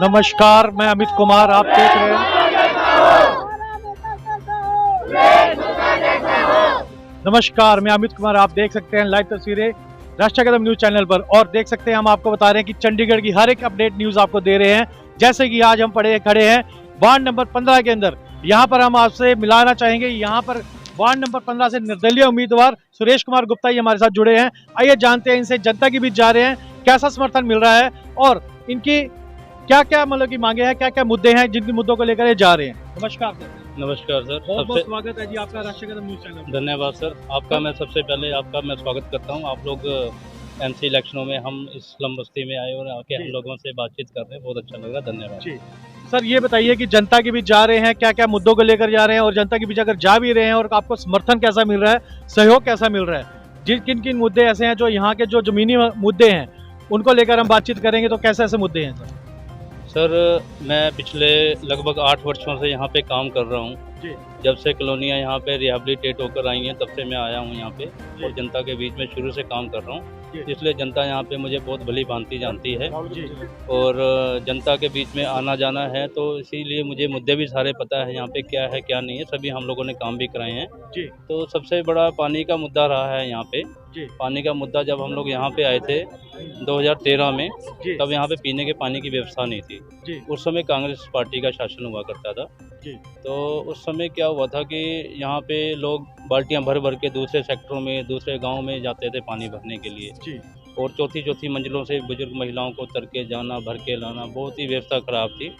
नमस्कार, मैं अमित कुमार, आप देख रहे हैं। नमस्कार, मैं अमित कुमार, आप देख सकते हैं लाइव तस्वीरें राष्ट्रीय कदम न्यूज चैनल पर। और देख सकते हैं हम आपको बता रहे हैं कि चंडीगढ़ की हर एक अपडेट न्यूज आपको दे रहे हैं। जैसे कि आज हम खड़े हैं वार्ड नंबर 15 के अंदर। यहाँ पर हम आपसे मिलाना चाहेंगे, यहाँ पर वार्ड नंबर 15 से निर्दलीय उम्मीदवार सुरेश कुमार गुप्ता ये हमारे साथ जुड़े हैं। आइए जानते हैं इनसे, जनता के बीच जा रहे हैं, कैसा समर्थन मिल रहा है और इनकी क्या क्या मतलब की मांगे हैं, क्या क्या मुद्दे हैं जिन मुद्दों को लेकर ये जा रहे हैं। नमस्कार सर। नमस्कार सर, बहुत बहुत स्वागत है जी आपका राष्ट्रीय कदम न्यूज चैनल। धन्यवाद सर, आपका मैं सबसे पहले आपका मैं स्वागत करता हूं। आप लोग एमसी इलेक्शनों में हम इस स्लम बस्ती में आए और आके हम लोगों से बातचीत कर रहे हैं, बहुत अच्छा लग रहा है, धन्यवाद जी सर। ये बताइए कि जनता के बीच जा रहे हैं, क्या क्या मुद्दों को लेकर जा रहे हैं और जनता के बीच अगर जा भी रहे हैं और आपको समर्थन कैसा मिल रहा है, सहयोग कैसा मिल रहा है, किन किन मुद्दे ऐसे हैं जो यहाँ के जो जमीनी मुद्दे हैं उनको लेकर हम बातचीत करेंगे, तो कैसे ऐसे मुद्दे हैं सर? सर, मैं पिछले लगभग 8 वर्षों से यहाँ पे काम कर रहा हूँ। जब से कॉलोनियाँ यहाँ पे रिहेबिलिटेट होकर आई हैं तब से मैं आया हूँ यहाँ पे और जनता के बीच में शुरू से काम कर रहा हूँ, इसलिए जनता यहाँ पे मुझे बहुत भली भांति जानती है और जनता के बीच में आना जाना है, तो इसीलिए मुझे मुद्दे भी सारे पता है यहाँ पे क्या है क्या नहीं है, सभी हम लोगों ने काम भी कराए हैं। तो सबसे बड़ा पानी का मुद्दा रहा है यहाँ पे। पानी का मुद्दा, जब हम लोग यहाँ पे आए थे 2013 में, तब यहाँ पे पीने के पानी की व्यवस्था नहीं थी। उस समय कांग्रेस पार्टी का शासन हुआ करता था। तो उस समय क्या हुआ था कि यहाँ पे लोग बाल्टियाँ भर भर के दूसरे सेक्टरों में, दूसरे गांव में जाते थे पानी भरने के लिए और चौथी मंजिलों से बुजुर्ग महिलाओं को उतर के जाना, भर के लाना, बहुत ही व्यवस्था खराब थी,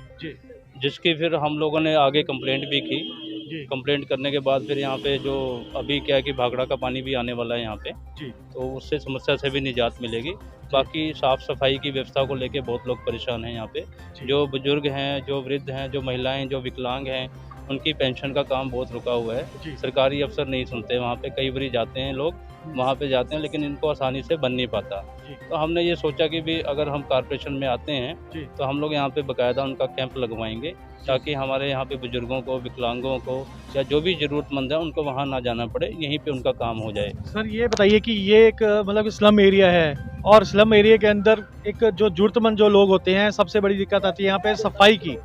जिसकी फिर हम लोगों ने आगे कंप्लेंट भी की। कंप्लेंट करने के बाद फिर यहाँ पे जो अभी क्या है कि भाखड़ा का पानी भी आने वाला है यहाँ पे, तो उससे समस्या से भी निजात मिलेगी। बाकी साफ़ सफाई की व्यवस्था को लेके बहुत लोग परेशान हैं यहाँ पे। जो बुजुर्ग हैं, जो वृद्ध हैं, जो महिलाएं, जो विकलांग हैं, उनकी पेंशन का काम बहुत रुका हुआ है। सरकारी अफसर नहीं सुनते, वहाँ पे कई बार जाते हैं लोग, वहाँ पे जाते हैं लेकिन इनको आसानी से बन नहीं पाता। तो हमने ये सोचा कि भी अगर हम कॉर्पोरेशन में आते हैं तो हम लोग यहाँ पे बाकायदा उनका कैंप लगवाएंगे, ताकि हमारे यहाँ पे बुजुर्गों को, विकलांगों को या जो भी ज़रूरतमंद है उनको वहाँ ना जाना पड़े, यहीं पे उनका काम हो जाए। सर ये बताइए कि ये एक मतलब स्लम एरिया है और स्लम एरिया के अंदर एक जो ज़रूरतमंद जो लोग होते हैं, सबसे बड़ी दिक्कत आती है यहाँ पे सफाई की,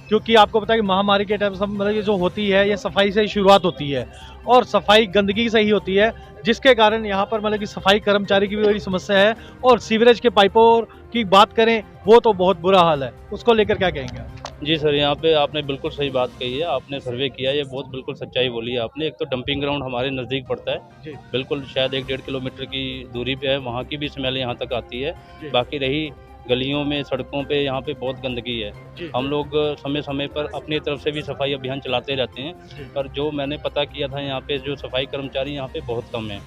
क्योंकि आपको पता है कि महामारी के टाइम सब मतलब ये जो होती है ये सफाई से ही शुरुआत होती है और सफाई गंदगी से ही होती है, जिसके कारण यहाँ पर मतलब कि सफाई कर्मचारी की भी बड़ी समस्या है। और सीवरेज के पाइपों की बात करें वो तो बहुत बुरा हाल है, उसको लेकर क्या कहेंगे? जी सर, यहाँ पे आपने बिल्कुल सही बात कही है, आपने सर्वे किया, ये बहुत बिल्कुल सच्चाई बोली है आपने। एक तो डंपिंग ग्राउंड हमारे नज़दीक पड़ता है, बिल्कुल शायद 1-1.5 किलोमीटर की दूरी पे है, वहाँ की भी स्मेल यहाँ तक आती है। बाकी रही गलियों में, सड़कों पे, यहाँ पे बहुत गंदगी है। हम लोग समय समय पर अपनी तरफ से भी सफाई अभियान चलाते रहते हैं, पर जो मैंने पता किया था यहाँ पे जो सफाई कर्मचारी यहाँ पे बहुत कम है।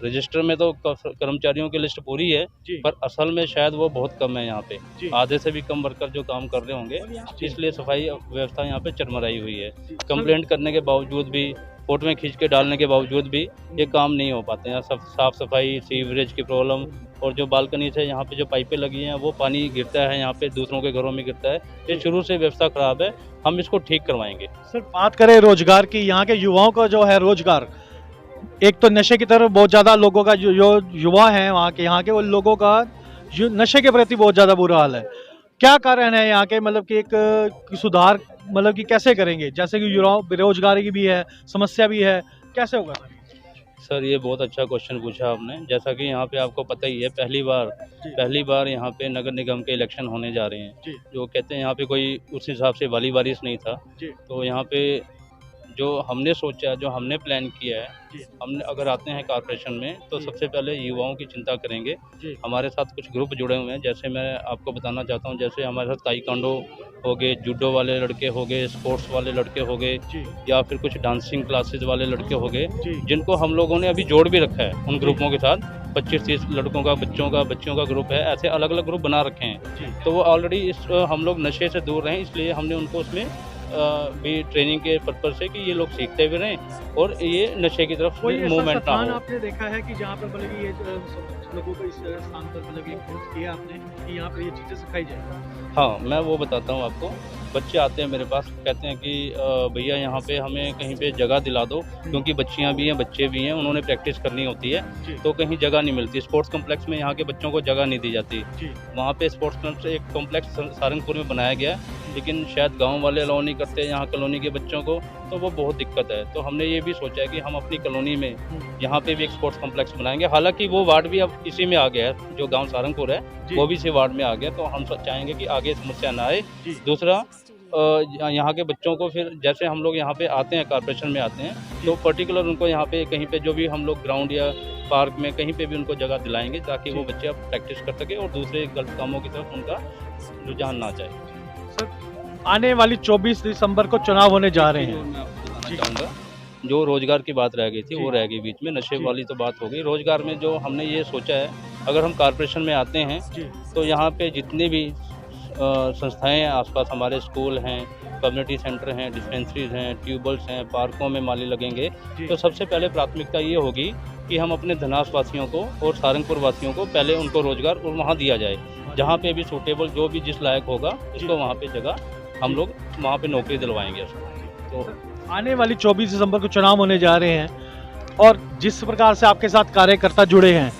रजिस्टर में तो कर्मचारियों की लिस्ट पूरी है, पर असल में शायद वो बहुत कम है यहाँ पे, आधे से भी कम वर्कर जो काम कर रहे होंगे, इसलिए सफाई व्यवस्था यहाँ पे चरमराई हुई है। कंप्लेंट करने के बावजूद भी, फोटो में खींच के डालने के बावजूद भी ये काम नहीं हो पाते हैं। साफ सफाई, सीवरेज की प्रॉब्लम और जो बालकनी से यहाँ पे जो पाइपें लगी हैं वो पानी गिरता है यहाँ पे, दूसरों के घरों में गिरता है। ये शुरू से व्यवस्था खराब है, हम इसको ठीक करवाएंगे। सर बात करें रोजगार की, यहाँ के युवाओं का जो है रोजगार, एक तो नशे की तरफ बहुत ज़्यादा लोगों का जो युवा है वहाँ के, यहाँ के वो लोगों का नशे के प्रति बहुत ज़्यादा बुरा हाल है। क्या कारण है यहाँ के, मतलब कि एक सुधार मतलब कि कैसे करेंगे? जैसे कि युवाओं बेरोजगारी की भी है, समस्या भी है, कैसे होगा सर? ये बहुत अच्छा क्वेश्चन पूछा आपने। जैसा कि यहाँ पे आपको पता ही है, पहली बार यहाँ पे नगर निगम के इलेक्शन होने जा रहे हैं। जो कहते हैं यहाँ पे कोई उस हिसाब से वाली वारिस नहीं था, तो यहाँ पे जो हमने सोचा, जो हमने प्लान किया है, हमने अगर आते हैं कॉर्पोरेशन में तो सबसे पहले युवाओं की चिंता करेंगे। हमारे साथ कुछ ग्रुप जुड़े हुए हैं, जैसे मैं आपको बताना चाहता हूं, जैसे हमारे साथ ताइक्वांडो हो गए, जूडो वाले लड़के हो गए, स्पोर्ट्स वाले लड़के हो गए, या फिर कुछ डांसिंग क्लासेस वाले लड़के हो गए, जिनको हम लोगों ने अभी जोड़ भी रखा है उन ग्रुपों के साथ। 25-30 लड़कों का, बच्चों का ग्रुप है, ऐसे अलग अलग ग्रुप बना रखे हैं। तो वो ऑलरेडी हम लोग नशे से दूर रहें, इसलिए हमने उनको उसमें भी ट्रेनिंग के पर्पज से कि ये लोग सीखते भी रहें और ये नशे की तरफ मूवमेंट ना हो। आपने देखा है कि जहाँ पर मतलब ये लोगों को इस स्थान पर मतलब किया आपने कि यहाँ पर ये चीज़ें सिखाई जाए? हाँ, मैं वो बताता हूँ आपको। बच्चे आते हैं मेरे पास, कहते हैं कि भैया यहाँ पे हमें कहीं पे जगह दिला दो, क्योंकि बच्चियाँ भी हैं, बच्चे भी हैं, उन्होंने प्रैक्टिस करनी होती है, तो कहीं जगह नहीं मिलती। स्पोर्ट्स कॉम्प्लेक्स में यहाँ के बच्चों को जगह नहीं दी जाती। वहाँ पे स्पोर्ट्स एक कॉम्प्लेक्स सारंगपुर में बनाया गया है, लेकिन शायद गाँव वाले अलाउ नहीं करते यहाँ कॉलोनी के बच्चों को, तो वो बहुत दिक्कत है। तो हमने ये भी सोचा है कि हम अपनी कॉलोनी में यहाँ पे भी एक स्पोर्ट्स कॉम्प्लेक्स बनाएंगे। हालांकि वो वार्ड भी अब इसी में आ गया है, जो गांव सारंगपुर है वो भी इसी वार्ड में आ गया, तो हम चाहेंगे कि आगे समस्या ना आए। दूसरा, यहाँ के बच्चों को फिर जैसे हम लोग यहाँ पे आते हैं, कॉर्पोरेशन में आते हैं, तो पर्टिकुलर उनको यहाँ पे कहीं पे जो भी हम लोग ग्राउंड या पार्क में कहीं पे भी उनको जगह दिलाएंगे, ताकि वो बच्चे अब प्रैक्टिस कर सके और दूसरे गलत कामों की तरफ उनका रुझान ना जाए। सर, आने वाली 24 दिसंबर को चुनाव होने जा रहे हैं। मैं आपको बताना चाहूँगा, जो रोजगार की बात रह गई थी वो रह गई बीच में, नशे वाली तो बात हो गई। रोजगार में जो हमने ये सोचा है, अगर हम कॉर्पोरेशन में आते हैं तो यहाँ पे जितने भी संस्थाएं हैं, आसपास हमारे स्कूल हैं, कम्युनिटी सेंटर हैं, डिस्पेंसरीज हैं, ट्यूबवेल्स हैं, पार्कों में माली लगेंगे, तो सबसे पहले प्राथमिकता ये होगी कि हम अपने धनास वासियों को और सारंगपुर वासियों को पहले उनको रोजगार और वहाँ दिया जाए, जहाँ पे भी सूटेबल, जो भी जिस लायक होगा उसको वहाँ पे जगह हम लोग वहाँ पे नौकरी दिलवाएंगे उसको। तो आने वाली 24 दिसंबर को चुनाव होने जा रहे हैं, और जिस प्रकार से आपके साथ कार्यकर्ता जुड़े हैं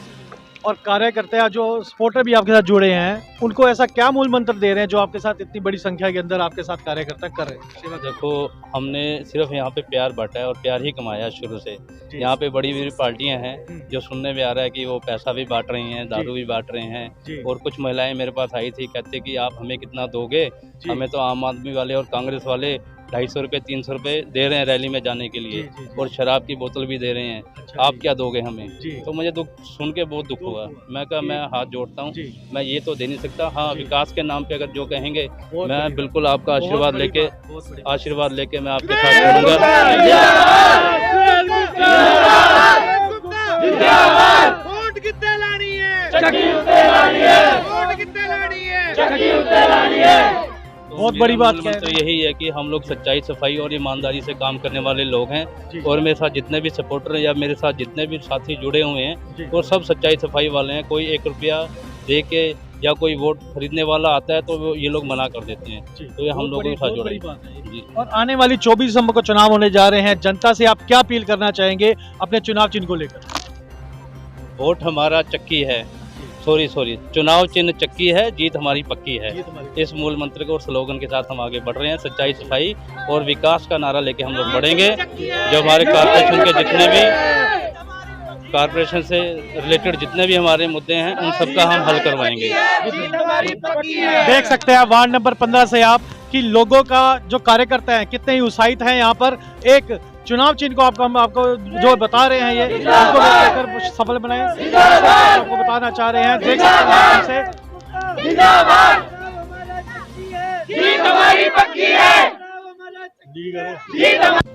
और कार्यकर्ता जो सपोर्टर भी आपके साथ जुड़े हैं, उनको ऐसा क्या मूल मंत्र दे रहे हैं जो आपके साथ इतनी बड़ी संख्या के अंदर आपके साथ कार्यकर्ता कर रहे हैं? देखो, हमने सिर्फ यहाँ पे प्यार बांटा है और प्यार ही कमाया शुरू से। यहाँ पे बड़ी बड़ी पार्टियां हैं, जो सुनने में आ रहा है कि वो पैसा भी बांट रही हैं, दारू भी बांट रहे हैं, और कुछ महिलाएं मेरे पास आई थी, कहते कि आप हमें कितना दोगे, हमें तो आम आदमी वाले और कांग्रेस वाले 250 रुपये 300 रुपये दे रहे हैं रैली में जाने के लिए, और शराब की बोतल भी दे रहे हैं, आप क्या दोगे हमें? तो मुझे दुख सुन के बहुत दुख हुआ। मैं कहा मैं हाथ जोड़ता हूँ, मैं ये तो दे नहीं सकता। हाँ, विकास के नाम पे अगर जो कहेंगे, मैं बिल्कुल आपका आशीर्वाद लेके मैं आपके साथ खड़ूंगा। बहुत बड़ी बात तो यही है कि हम लोग सच्चाई, सफाई और ईमानदारी से काम करने वाले लोग हैं, और मेरे साथ जितने भी सपोर्टर या मेरे साथ जितने भी साथी जुड़े हुए हैं वो सब सच्चाई सफाई वाले हैं। कोई 1 रुपया दे के या कोई वोट खरीदने वाला आता है तो ये लोग मना कर देते हैं, तो ये हम लोगों के साथ जुड़े हैं। और आने वाली 24 दिसंबर को चुनाव होने जा रहे हैं, जनता से आप क्या अपील करना चाहेंगे अपने चुनाव चिन्ह को लेकर? वोट हमारा चक्की है, सॉरी, चुनाव चिन्ह चक्की है, जीत हमारी पक्की है। इस मूल मंत्र को और स्लोगन के साथ हम आगे बढ़ रहे हैं। सच्चाई, सफाई और विकास का नारा लेके हम लोग बढ़ेंगे। जो हमारे कॉर्पोरेशन के जितने भी कॉर्पोरेशन से रिलेटेड जितने भी हमारे मुद्दे हैं, उन सबका हम हल करवाएंगे। देख सकते हैं वार्ड नंबर 15 से आप कि लोगों का जो कार्यकर्ता हैं कितने ही उत्साहित हैं। यहाँ पर एक चुनाव चिन्ह को हम आपको जो बता रहे हैं, ये इसको लेकर सफल बनाए आपको बताना चाह रहे हैं। देख सकते हैं जीत हमारी पक्की है। जीत हमारी